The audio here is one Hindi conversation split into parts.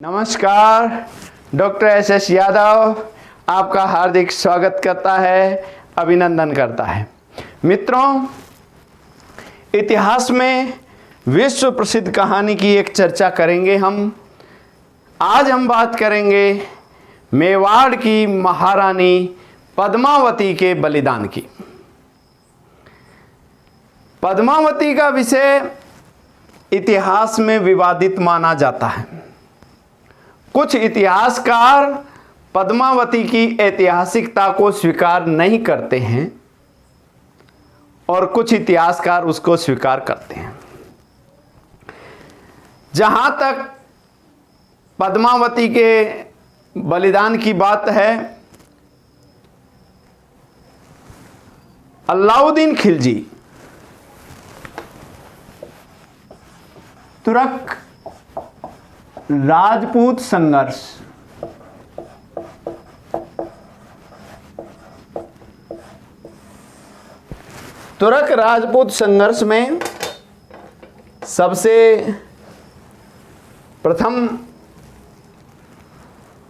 नमस्कार, डॉक्टर एस यादव आपका हार्दिक स्वागत करता है, अभिनंदन करता है। मित्रों, इतिहास में विश्व प्रसिद्ध कहानी की एक चर्चा करेंगे हम। आज हम बात करेंगे मेवाड़ की महारानी पद्मावती के बलिदान की। पद्मावती का विषय इतिहास में विवादित माना जाता है। कुछ इतिहासकार पद्मावती की ऐतिहासिकता को स्वीकार नहीं करते हैं और कुछ इतिहासकार उसको स्वीकार करते हैं। जहां तक पद्मावती के बलिदान की बात है, अलाउद्दीन खिलजी तुर्क राजपूत संघर्ष तुर्क राजपूत संघर्ष में सबसे प्रथम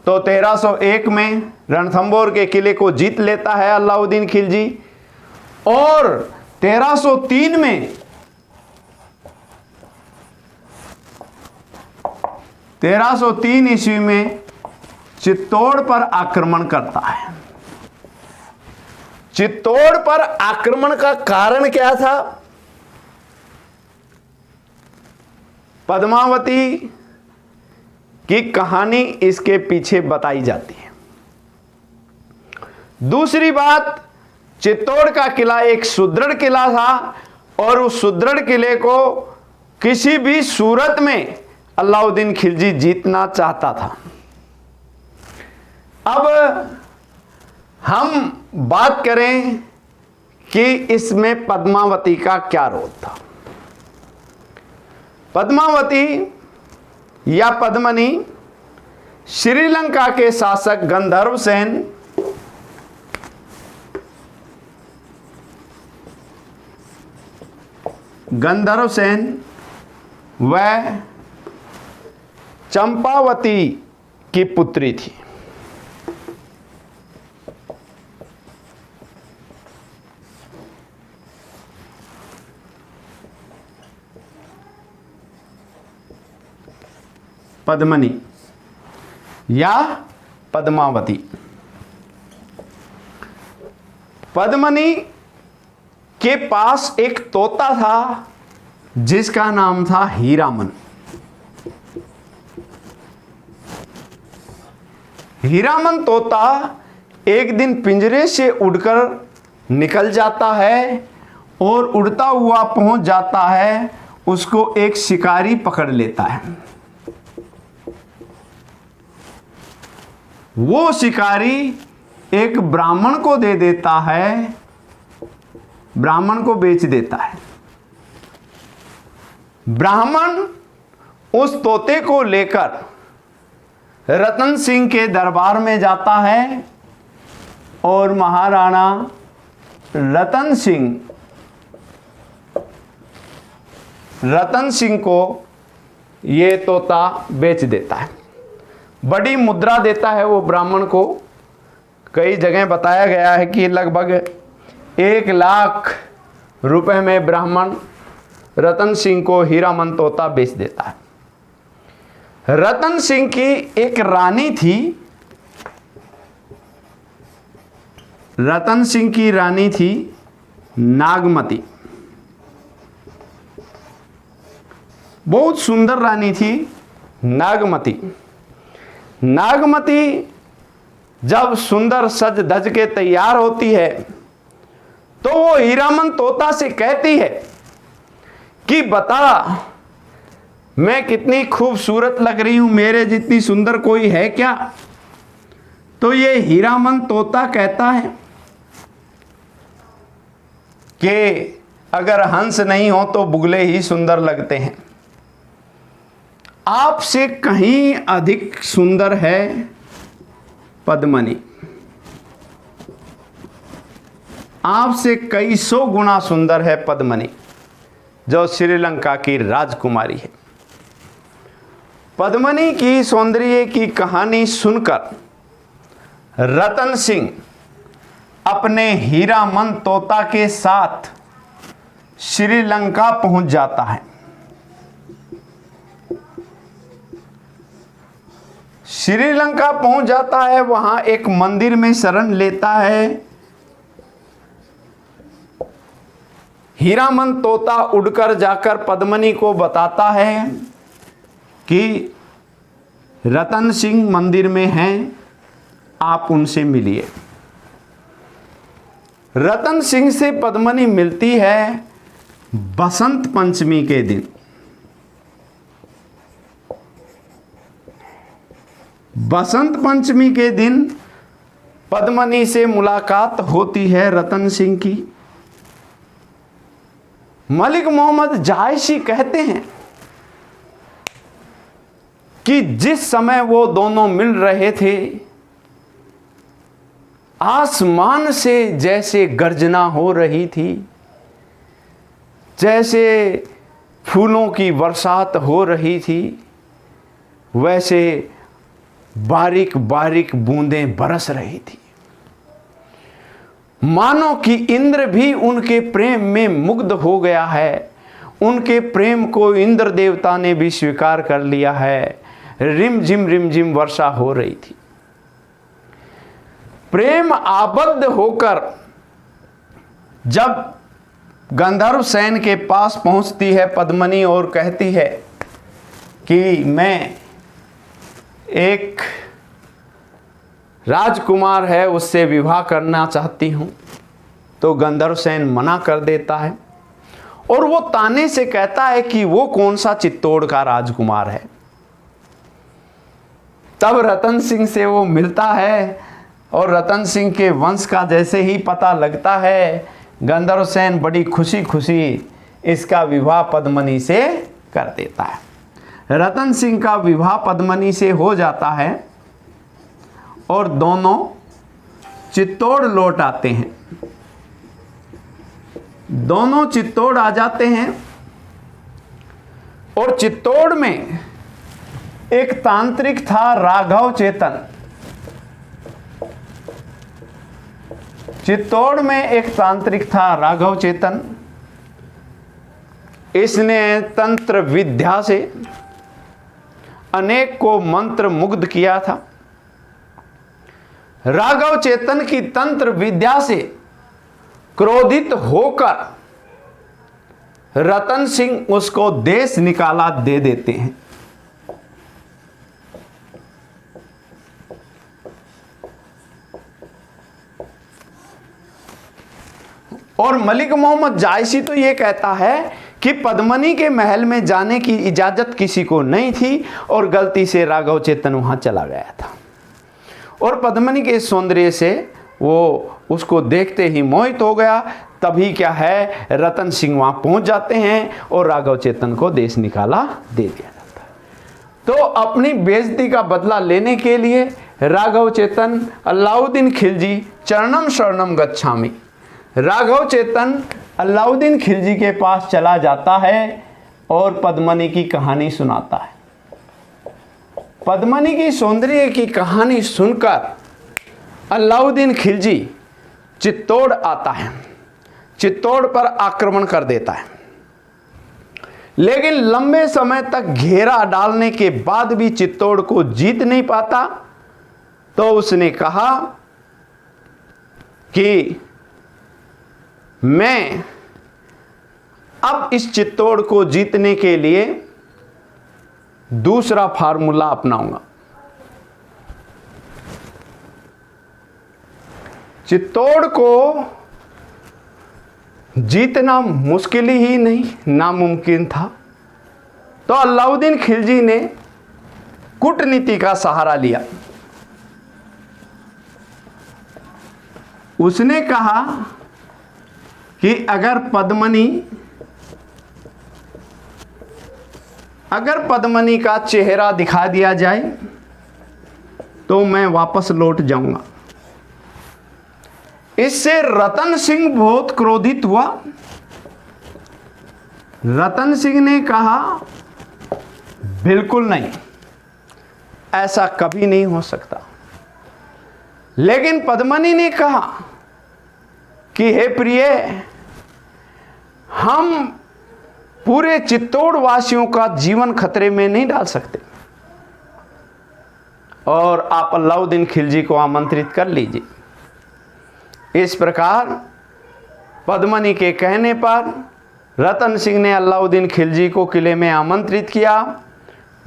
तो 1301 में रणथंबोर के किले को जीत लेता है अलाउद्दीन खिलजी, और 1303 में 1303 ईस्वी में चित्तौड़ पर आक्रमण करता है। चित्तौड़ पर आक्रमण का कारण क्या था? पद्मावती की कहानी इसके पीछे बताई जाती है। दूसरी बात, चित्तौड़ का किला एक सुदृढ़ किला था और उस सुदृढ़ किले को किसी भी सूरत में अलाउद्दीन खिलजी जीतना चाहता था। अब हम बात करें कि इसमें पद्मावती का क्या रोल था। पद्मावती या पद्मनी श्रीलंका के शासक गंधर्व सेन व चंपावती की पुत्री थी। पद्मनी या पद्मावती। पद्मनी के पास एक तोता था जिसका नाम था हीरामन। हीरामन तोता एक दिन पिंजरे से उड़कर निकल जाता है और उड़ता हुआ पहुंच जाता है, उसको एक शिकारी पकड़ लेता है। वो शिकारी एक ब्राह्मण को दे देता है, ब्राह्मण को बेच देता है। ब्राह्मण उस तोते को लेकर रतन सिंह के दरबार में जाता है और महाराणा रतन सिंह को ये तोता बेच देता है। बड़ी मुद्रा देता है वो ब्राह्मण को। कई जगह बताया गया है कि लगभग 1 लाख रुपए में ब्राह्मण रतन सिंह को हीरामन तोता बेच देता है। रतन सिंह की एक रानी थी। रतन सिंह की रानी थी नागमती। बहुत सुंदर रानी थी नागमती। नागमती जब सुंदर सज धज के तैयार होती है तो वो हीरामन तोता से कहती है कि बता, मैं कितनी खूबसूरत लग रही हूं, मेरे जितनी सुंदर कोई है क्या? तो ये हीरामन तोता कहता है कि अगर हंस नहीं हो तो बुगले ही सुंदर लगते हैं। आपसे कहीं अधिक सुंदर है पद्मनी। आपसे कई 100 गुना सुंदर है पद्मनी, जो श्रीलंका की राजकुमारी है। पद्मिनी की सौंदर्य की कहानी सुनकर रतन सिंह अपने हीरामन तोता के साथ श्रीलंका पहुंच जाता है। श्रीलंका पहुंच जाता है, वहां एक मंदिर में शरण लेता है। हीरामन तोता उड़कर जाकर पद्मिनी को बताता है कि रतन सिंह मंदिर में हैं, आप उनसे मिलिए। रतन सिंह से पद्मिनी मिलती है बसंत पंचमी के दिन। बसंत पंचमी के दिन पद्मिनी से मुलाकात होती है रतन सिंह की। मलिक मोहम्मद जायसी कहते हैं कि जिस समय वो दोनों मिल रहे थे, आसमान से जैसे गर्जना हो रही थी, जैसे फूलों की बरसात हो रही थी, वैसे बारीक बारीक बूंदें बरस रही थी। मानो कि इंद्र भी उनके प्रेम में मुग्ध हो गया है। उनके प्रेम को इंद्र देवता ने भी स्वीकार कर लिया है। रिम झिम वर्षा हो रही थी। प्रेम आबद्ध होकर जब गंधर्व सेन के पास पहुंचती है पद्मिनी और कहती है कि मैं एक राजकुमार है उससे विवाह करना चाहती हूं, तो गंधर्व सेन मना कर देता है और वो ताने से कहता है कि वो कौन सा चित्तौड़ का राजकुमार है। तब रतन सिंह से वो मिलता है और रतन सिंह के वंश का जैसे ही पता लगता है, गंधर्व सेन बड़ी खुशी खुशी इसका विवाह पद्मिनी से कर देता है। रतन सिंह का विवाह पद्मिनी से हो जाता है और दोनों चित्तौड़ लौट आते हैं। दोनों चित्तौड़ आ जाते हैं और चित्तौड़ में एक तांत्रिक था राघव चेतन। चित्तौड़ में एक तांत्रिक था राघव चेतन। इसने तंत्र विद्या से अनेक को मंत्र मुग्ध किया था। राघव चेतन की तंत्र विद्या से क्रोधित होकर रतन सिंह उसको देश निकाला दे देते हैं। और मलिक मोहम्मद जायसी तो ये कहता है कि पद्मिनी के महल में जाने की इजाजत किसी को नहीं थी और गलती से राघव चेतन वहां चला गया था और पद्मिनी के सौंदर्य से वो उसको देखते ही मोहित हो गया। तभी क्या है, रतन सिंह वहां पहुंच जाते हैं और राघव चेतन को देश निकाला दे दिया जाता है। तो अपनी बेइज्जती का बदला लेने के लिए राघव चेतन अलाउद्दीन खिलजी चरणम शरणम गच्छामि, राघव चेतन अलाउद्दीन खिलजी के पास चला जाता है और पद्मिनी की कहानी सुनाता है। पद्मिनी की सौंदर्य की कहानी सुनकर अलाउद्दीन खिलजी चित्तौड़ आता है, चित्तौड़ पर आक्रमण कर देता है। लेकिन लंबे समय तक घेरा डालने के बाद भी चित्तौड़ को जीत नहीं पाता। तो उसने कहा कि मैं अब इस चित्तौड़ को जीतने के लिए दूसरा फार्मूला अपनाऊंगा। चित्तौड़ को जीतना मुश्किल ही नहीं, नामुमकिन था। तो अलाउद्दीन खिलजी ने कूटनीति का सहारा लिया। उसने कहा कि अगर पद्मिनी का चेहरा दिखा दिया जाए तो मैं वापस लौट जाऊंगा। इससे रतन सिंह बहुत क्रोधित हुआ। रतन सिंह ने कहा बिल्कुल नहीं, ऐसा कभी नहीं हो सकता। लेकिन पद्मिनी ने कहा कि हे प्रिय, हम पूरे चित्तौड़ वासियों का जीवन खतरे में नहीं डाल सकते, और आप अलाउद्दीन खिलजी को आमंत्रित कर लीजिए। इस प्रकार पद्मिनी के कहने पर रतन सिंह ने अलाउद्दीन खिलजी को किले में आमंत्रित किया,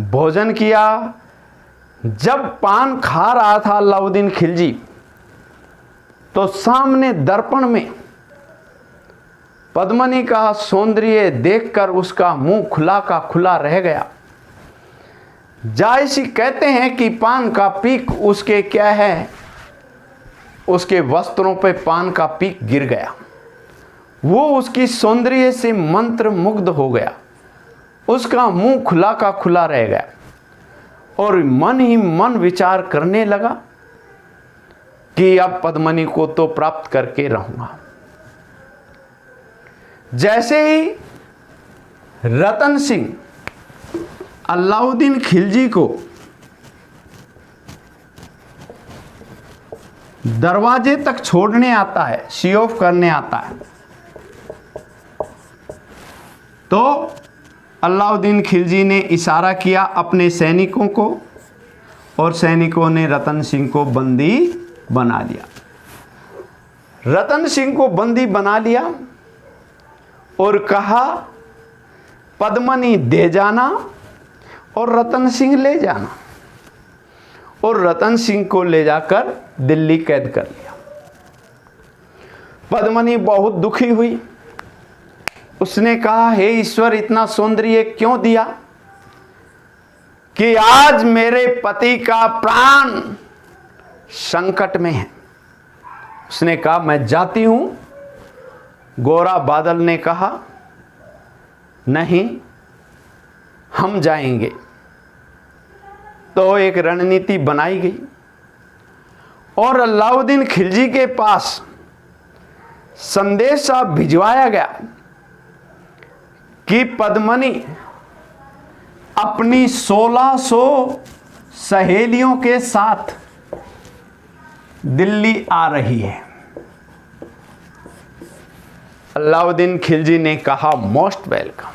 भोजन किया। जब पान खा रहा था अलाउद्दीन खिलजी, तो सामने दर्पण में पद्मिनी का सौंदर्य देखकर उसका मुंह खुला का खुला रह गया। जायसी कहते हैं कि पान का पीक उसके क्या है, उसके वस्त्रों पे पान का पीक गिर गया। वो उसकी सौंदर्य से मंत्र मुग्ध हो गया, उसका मुंह खुला का खुला रह गया, और मन ही मन विचार करने लगा कि अब पद्मिनी को तो प्राप्त करके रहूंगा। जैसे ही रतन सिंह अलाउद्दीन खिलजी को दरवाजे तक छोड़ने आता है, सी ऑफ करने आता है, तो अलाउद्दीन खिलजी ने इशारा किया अपने सैनिकों को, और सैनिकों ने रतन सिंह को बंदी बना लिया। रतन सिंह को बंदी बना लिया और कहा, पद्मिनी दे जाना और रतन सिंह ले जाना, और रतन सिंह को ले जाकर दिल्ली कैद कर लिया। पद्मिनी बहुत दुखी हुई। उसने कहा, हे ईश्वर, इतना सौंदर्य क्यों दिया कि आज मेरे पति का प्राण संकट में है। उसने कहा, मैं जाती हूं। गोरा बादल ने कहा, नहीं, हम जाएंगे। तो एक रणनीति बनाई गई और अलाउद्दीन खिलजी के पास संदेशा भिजवाया गया कि पद्मिनी अपनी 1600 सहेलियों के साथ दिल्ली आ रही है। अलाउद्दीन खिलजी ने कहा, मोस्ट वेलकम।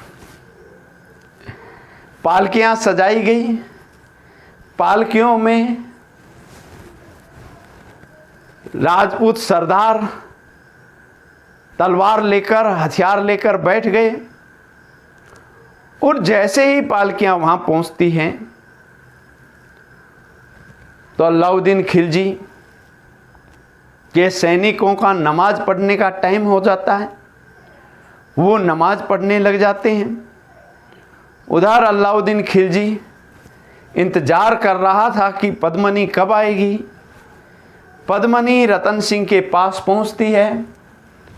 पालकियां सजाई गई। पालकियों में राजपूत सरदार तलवार लेकर, हथियार लेकर बैठ गए, और जैसे ही पालकियां वहां पहुंचती हैं तो अलाउद्दीन खिलजी के सैनिकों का नमाज पढ़ने का टाइम हो जाता है। वो नमाज पढ़ने लग जाते हैं। उधर अलाउद्दीन खिलजी इंतजार कर रहा था कि पद्मिनी कब आएगी। पद्मिनी रतन सिंह के पास पहुंचती है।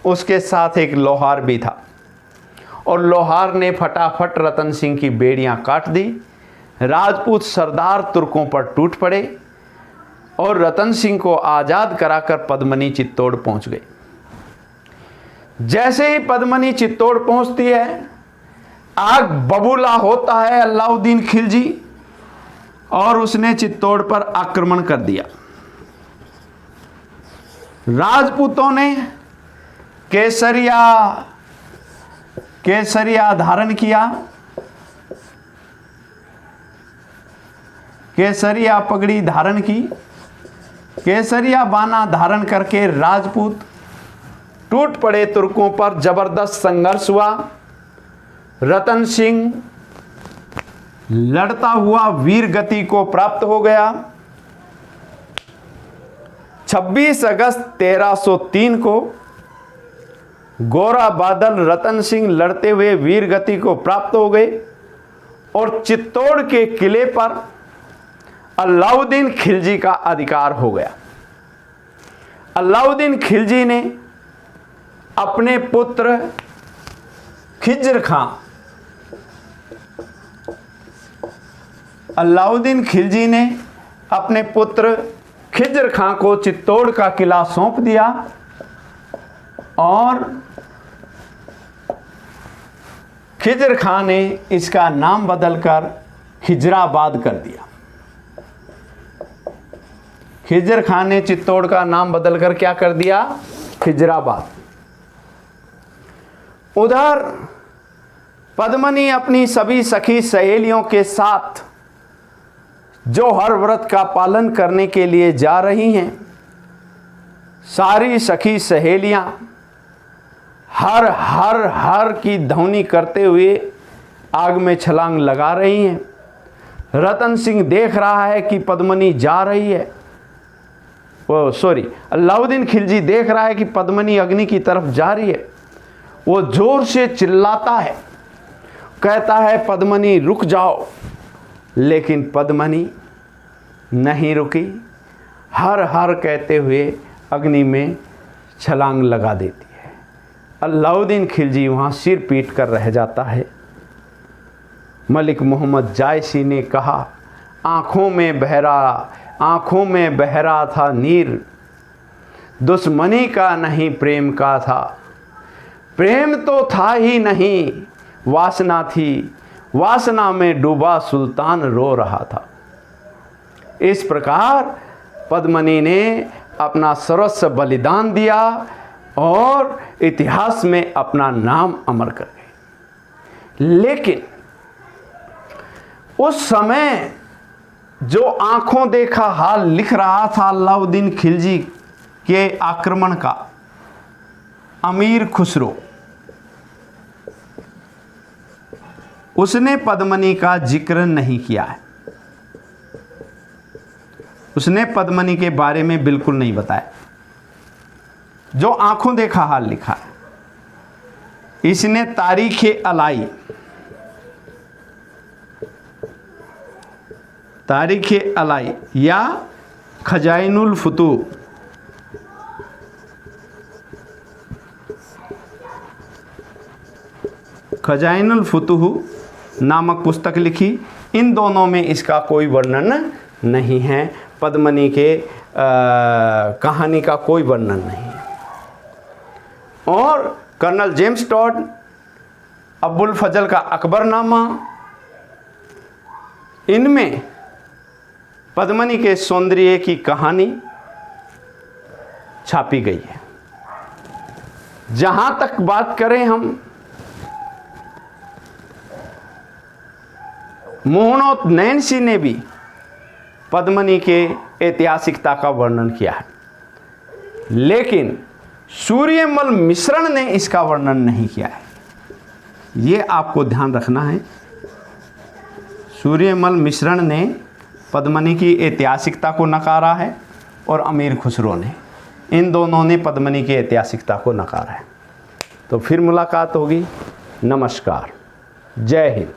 उसके साथ एक लोहार भी था, और लोहार ने फटाफट रतन सिंह की बेड़ियां काट दी। राजपूत सरदार तुर्कों पर टूट पड़े और रतन सिंह को आज़ाद कराकर पद्मिनी चित्तौड़ पहुंच गई। जैसे ही पद्मिनी चित्तौड़ पहुंचती है, आग बबूला होता है अलाउद्दीन खिलजी, और उसने चित्तौड़ पर आक्रमण कर दिया। राजपूतों ने केसरिया धारण किया, केसरिया पगड़ी धारण की, केसरिया बाना धारण करके राजपूत टूट पड़े। तुर्कों पर जबरदस्त संघर्ष हुआ। रतन सिंह लड़ता हुआ वीर गति को प्राप्त हो गया। 26 अगस्त 1303 को गोरा बादल रतन सिंह लड़ते हुए वीर गति को प्राप्त हो गए, और चित्तौड़ के किले पर अलाउद्दीन खिलजी का अधिकार हो गया। अलाउद्दीन खिलजी ने अपने पुत्र खिज्र खां, अलाउद्दीन खिलजी ने अपने पुत्र खिज्र खां को चित्तौड़ का किला सौंप दिया, और खिज्र खां ने इसका नाम बदलकर खिजराबाद कर दिया। खिजर खान ने चित्तौड़ का नाम बदलकर क्या कर दिया? खिजराबाद। उधर पद्मनी अपनी सभी सखी सहेलियों के साथ जो हर व्रत का पालन करने के लिए जा रही हैं, सारी सखी सहेलियां हर हर हर की ध्वनि करते हुए आग में छलांग लगा रही हैं। रतन सिंह देख रहा है कि पद्मनी जा रही है, अलाउद्दीन खिलजी देख रहा है कि पद्मनी अग्नि की तरफ जा रही है। वो जोर से चिल्लाता है, कहता है पद्मनी रुक जाओ, लेकिन पद्मनी नहीं रुकी, हर हर कहते हुए अग्नि में छलांग लगा देती है। अलाउद्दीन खिलजी वहाँ सिर पीट कर रह जाता है। मलिक मोहम्मद जायसी ने कहा, आँखों में बहरा था नीर, दुश्मनी का नहीं प्रेम का था, प्रेम तो था ही नहीं वासना थी, वासना में डूबा सुल्तान रो रहा था। इस प्रकार पद्मनी ने अपना सर्वस्व बलिदान दिया और इतिहास में अपना नाम अमर कर गई। लेकिन उस समय जो आंखों देखा हाल लिख रहा था अलाउद्दीन खिलजी के आक्रमण का, अमीर खुसरो, उसने पद्मनी का जिक्र नहीं किया है। उसने पद्मनी के बारे में बिल्कुल नहीं बताया। जो आंखों देखा हाल लिखा है, इसने तारीख़ अलाई या खजाइनुल फुतूह नामक पुस्तक लिखी। इन दोनों में इसका कोई वर्णन नहीं है, पद्मनी के कहानी का कोई वर्णन नहीं है। और कर्नल जेम्स टॉड, अबुल फजल का अकबरनामा, इनमें पद्मनी के सौंदर्य की कहानी छापी गई है। जहाँ तक बात करें हम मोहनोत नैन्सी ने भी पद्मनी के ऐतिहासिकता का वर्णन किया है, लेकिन सूर्यमल मिश्रण ने इसका वर्णन नहीं किया है। ये आपको ध्यान रखना है। सूर्यमल मिश्रण ने पद्मनी की ऐतिहासिकता को नकारा है और अमीर खुसरो ने, इन दोनों ने पद्मनी की ऐतिहासिकता को नकारा है। तो फिर मुलाकात होगी। नमस्कार, जय हिंद।